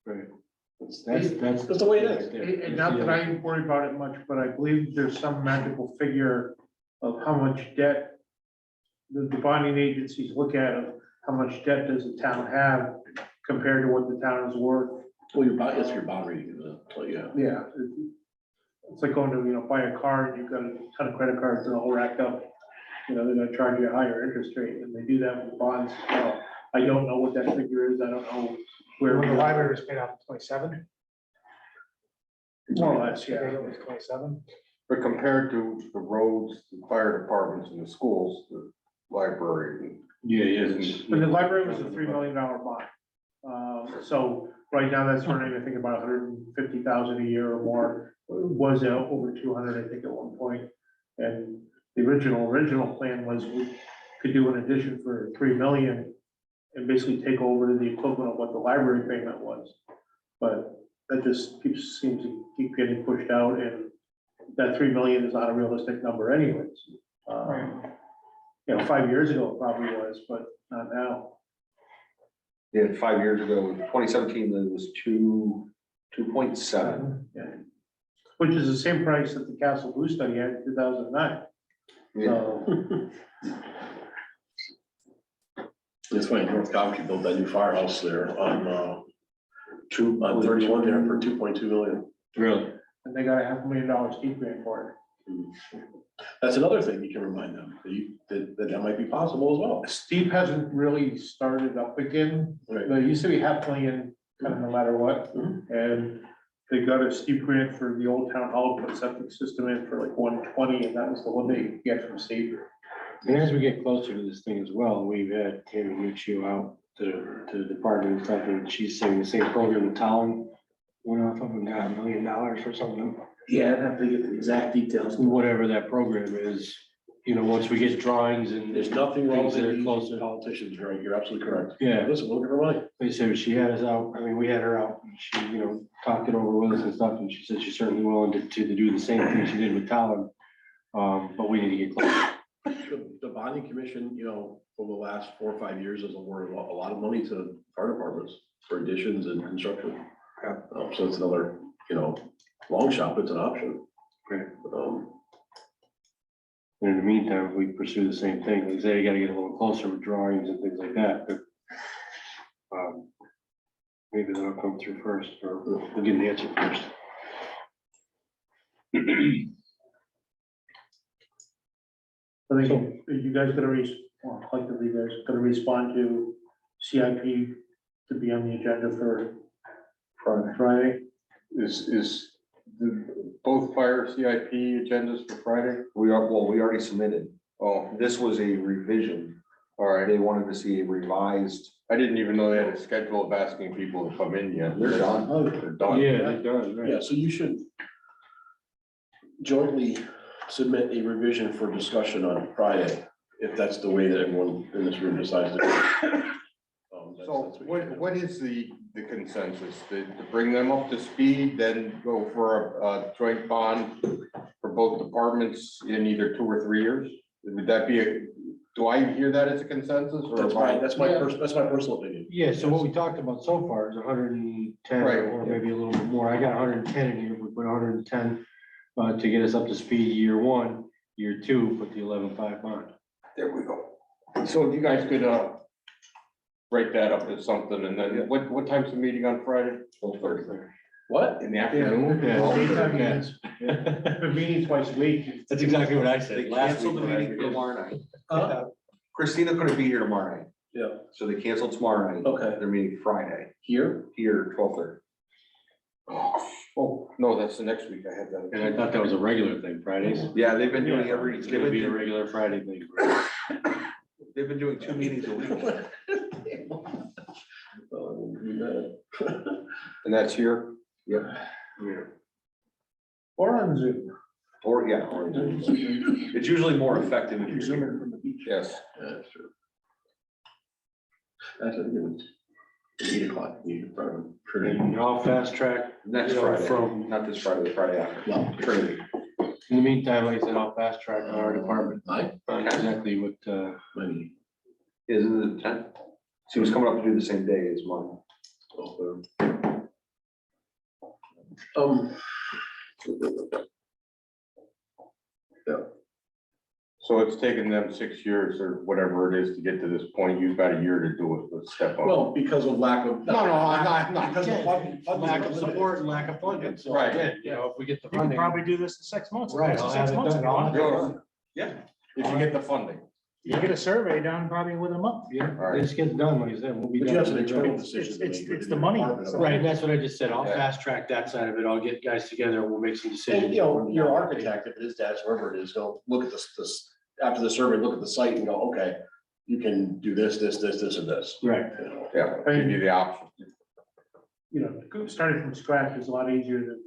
Right. That's That's the way it is. right there. And not that I worry about it much, but I believe there's some magical figure of how much debt the bonding agencies look at, of how much debt does the town have compared to what the town is worth. Well, it's your bond rating, isn't it? So, yeah. Yeah. It's like going to, buy a car and you've got a ton of credit cards that are all racked up. They're gonna charge you a higher interest rate, and they do that with bonds as well. I don't know what that figure is. I don't know where. When the library was paid off in 27. More or less, I think yeah. it was 27. But compared to the roads, the fire departments and the schools, the library. Yeah. But the library was a $3 million bond. So right now that's running, I think, about 150,000 a year or more. It was over 200, I think, at one point. And the original plan was we could do an addition for 3 million and basically take over the equivalent of what the library payment was. But that just seems to keep getting pushed out, and that 3 million is not a realistic number anyways. 5 years ago it probably was, but not now. Yeah, 5 years ago, 2017, it was 2.7. Yeah. Which is the same price that the Castle Blue study had in 2009. So, It's funny, North Coventry built that new firehouse there on 31 there for 2.2 million. Really? and they got a $500,000 steep grant for That's another thing you can remind them, that might be possible as well. it. Steep hasn't really started up again. Right. There used to be $500,000 kind of no matter what, Mhm. and they got a steep grant for the old town hall, put a septic system in for like 120, and that was the one they could get from steep. And as we get closer to this thing as well, we've had Tammy Nuccio out to the department and stuff, and she's saying the same program in town. Went off of and got $1 million or something, Yeah, I'd have to get the exact details. whatever that program is, once we get drawings and. There's nothing wrong with Things that are it, closer. politicians, right? You're absolutely correct. Yeah, Listen, we're looking for money. they said she had us out, we had her out, and she, talked it over with us and stuff, and she said she's certainly willing to do the same thing she did with Talon. But we need to get closer. The bonding commission, over the last 4 or 5 years has awarded a lot of money to fire departments for additions and construction. So it's another, long shot, but it's an option. Great. Um, And in the meantime, if we pursue the same thing, like I say, you gotta get a little closer with drawings and things like that, but. Maybe that'll come through first, or we'll get an answer first. I think you guys collectively, you guys gonna respond to CIP to be on the agenda for Friday. Is both fire CIP agendas for Friday? We already submitted. Oh, This was a revision. all right. They wanted to see a revised. I didn't even know they had a schedule of asking people to come in yet. They're done. They're done. It does, Yeah, so you should jointly submit a revision for discussion on Friday, if that's the way that everyone in this room decides to. go. So what is the consensus? To bring them up to speed, then go for a joint bond for both departments in either 2 or 3 years? Would that be do I hear that as a consensus or? That's my, that's my personal opinion. Yeah, so what we talked about so far is 110, Right, or maybe a little bit more. I got 110 in here, we put 110 to get us up to speed year 1, year 2, put the 11.5 on. There we go. So if you guys could, break that up as something, and then what time's the meeting on Friday? 12:30. What? In the afternoon? Yeah. Daytime Yeah. meetings. The meeting twice a week. That's exactly what I They said last canceled week. the when I meeting did. tomorrow night. Christina couldn't be here tomorrow night, Yeah, so they canceled tomorrow night. okay. They're meeting Friday, Here? here, 12:30. Oh, no, that's the next week. I had that. And I thought that was a regular thing, Fridays. Yeah, they've been doing every, It's gonna be a regular Friday thing. they've been doing 2 meetings a week. And that's here? Yep. Or on Zoom. Or, yeah, or it's usually more effective if you zoom in from the beach. Yes. Yeah, that's true. That's a good. 8 o'clock, meeting in front of Trinity. And I'll fast track, Next You know, Friday, from- not this Friday, the Friday after. No. Trinity. in the meantime, like I said, I'll fast track on our department, Mine? on exactly what, Mine. Isn't it the 10th? She was coming up to do the same day as mine. So it's taken them 6 years or whatever it is to get to this point. You've got a year to do it. Let's step up. Well, because of lack of. No, I'm not. Because of funding. Lack of support and lack of funding, so Right. again, you know, if we get the You can funding. probably do this in 6 months. Right, That's I'll 6 have it months done. ago. I'll have it done. Yeah. If you get the funding. You get a survey done probably within a month. Yeah, Alright. this gets done, like I said, we'll be But done. you have an with it. internal It's- decision. to it's- make it's within the your money. department. Right, and that's what I just said. I'll Okay. fast track that side of it. I'll get guys together and we'll make some decisions. And, you know, your architect, if it is Dash, whoever it is, he'll look at this, after the survey, look at the site and go, okay, you can do this, and this. Right. You know. Yeah, give you the option. You know, starting from scratch is a lot easier than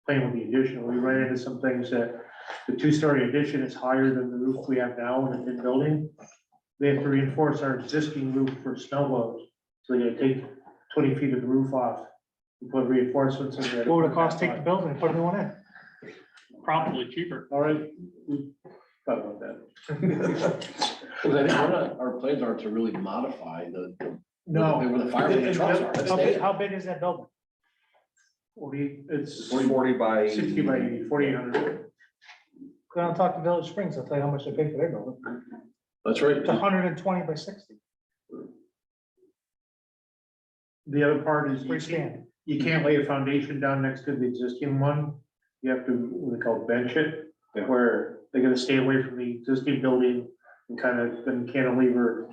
playing with the addition. We ran into some things that the 2-story addition is higher than the roof we have now in the building. They have to reinforce our existing roof for snow blows. So they gotta take 20 feet of the roof off and put reinforcements in there. What would it cost to take the building and put a new one in? Probably cheaper. All right, we thought about that. Because I think our plans are to really modify the. No. Where the fire trucks are. That's How it. big, how big is that building? 40, it's 40 by. 60 by 80, 4,800. Go down and talk to Village Springs, I'll tell you how much they pay for their building. That's right. It's 120 by 60, The other part is freestanding. you can't lay a foundation down next to the existing one. You have to, what they call bench it, Yeah. where they're gonna stay away from the existing building and kind of then cantilever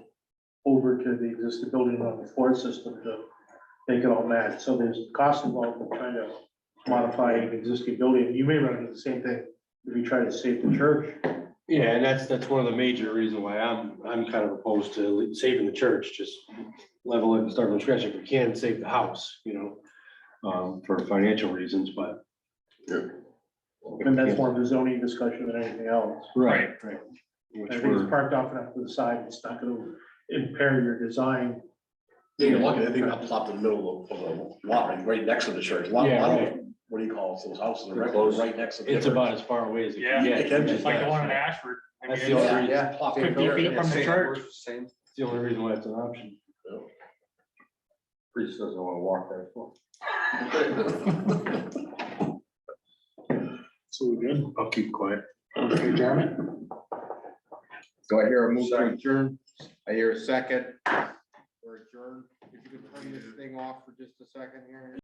over to the existing building on the floor system to make it all match. So there's cost involved in trying to modify an existing building. You may run into the same thing if you try to save the church. Yeah, and that's one of the major reasons why I'm kind of opposed to saving the church, just level it and start from scratch if we can save the house, you know, for financial reasons, but. And that's more of a zoning discussion than anything else. Right. I Which think it's we're, parked off enough to the side. It's not gonna impair your design. Yeah, you're lucky, I think I plopped in the middle of a lot, right next to the church. A lot Yeah, of right. them, what do you call it, those houses, They're are close. right next to the. it's church. about as far away as it Yeah, can it can get. be. Like the one in Ashford. I mean, That's the only it's- reason, Yeah. Plop 50 in. feet from the church. Same. it's the only reason why it's an option. Priest doesn't want to walk that far. So we good? I'll keep quiet. Adjournment? Do I hear a move to adjourn? I hear a second. We're adjourned. If you could turn this thing off for just a second here.